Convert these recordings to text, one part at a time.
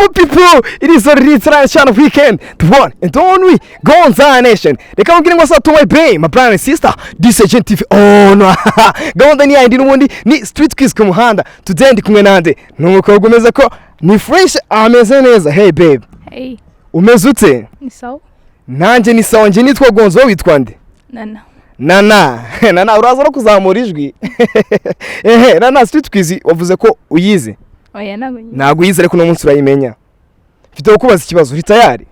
my people, it is a international weekend. The one and only Gonza Nation. Reka mubwire ngo to my brain, my brother and sister. Disi TV. Oh no. Gahunda ni yindi n'ubundi ni street quiz ku muhanda. Today ndi kumwe nande. N'umukobwa umeze ko ni fresh ameze neza. Hey babe. Hey. Umeze ute? Ni sawa. Nanjye ni sawa, nje nitwa Gonzo, witwa nde? Nana uraza no kuzamura ijwi. Nana street quiz wavuze ko uyize. Oya ntago uyize ariko no munsi urayimenya. Mfite kubaza ikibazo, uri tayari?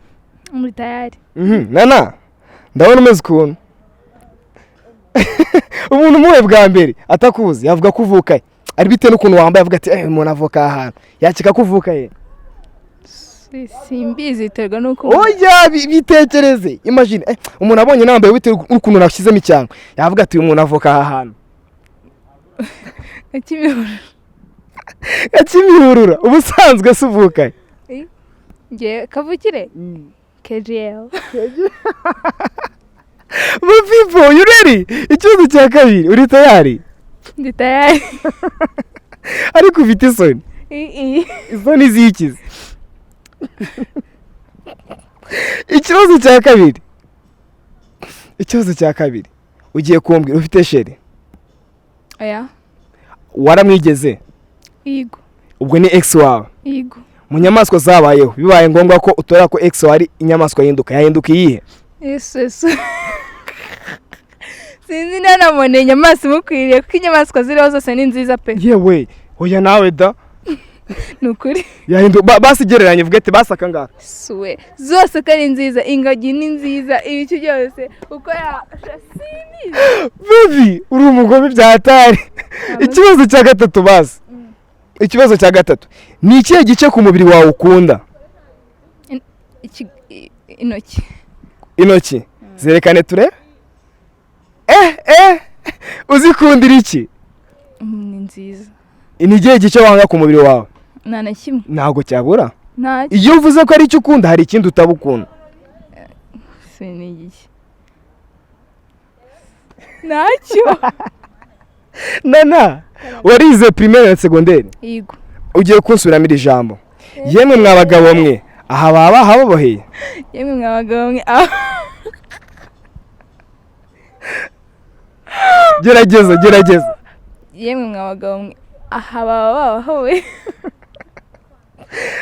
Muri tayari. Nana ndabona umeze ukuntu. Umuntu muwe bwa mbere atakuzi yavuga ko uvuka ari bite n'ukuntu wambaye avuga ati umuntu avuka ahantu yakika kuvuka ye. Simbizi terwa nuko oya bitekereze, imagine umuntu abonye nambaye bite n'ukuntu nashyizemo icyano yavuga ati umuntu avuka ahantu. Akimihurura ubusanzwe suvuka nge kavukire KGL. My people, you ready? Ikibazo cya kabiri, uri tayari? Ndi tayari. Ariko ufite isoni? Isoni zikize. Ikibazo cya kabiri. Ugiye kumbwira ufite sheri? Oya. Waramwigeze? Yego. Ubwo ni ex wawe? Yego. Mu nyamaswa zabayeho bibaye ngombwa ko utora ko ex wari inyamaswa yahinduka iyihe? Yesu. Sinzi nanamone inyamaswa mukwiriye kuko inyamaswa ziriho zose ni nziza pe. Yewe, oya nawe da. Nukuri. Basigereranye vuga ati basaka ngaka. Suwe. Zose kari nziza, ingagi ni nziza, ibicu byose uko ya shasini. Baby, uri umugome byatari. Ikibazo cya gatatu basi. Ikibazo cya gatatu. Ni ikihe gice ku mubiri wawe ukunda? Intoki. Zerekane ture? Uzikundira iki? Ni nziza. Ni igihe gice wanga ku mubiri wawe? Nana kimwe. Ntago cyabura? Ntacyo. Iyo uvuze ko ari icyo ukunda hari ikindi utabukunda? Sinigiki. Ntacyo. Nana, warize primaire na secondaire? Yego. Ugiye kunsubiramo iri jambo. Yemwe mwabagabo mwe, aha baba haboboheye. Yemwe mwabagabo mwe. Gerageza. Yemwe mwabagabo mwe, aha baba howe.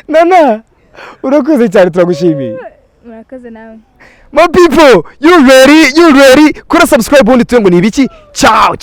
Nana, urakoze cyane turagushimiye. Murakoze nawe. My people, you ready? Kora subscribe ubundi tuye ngo ni ibiki? Ciao.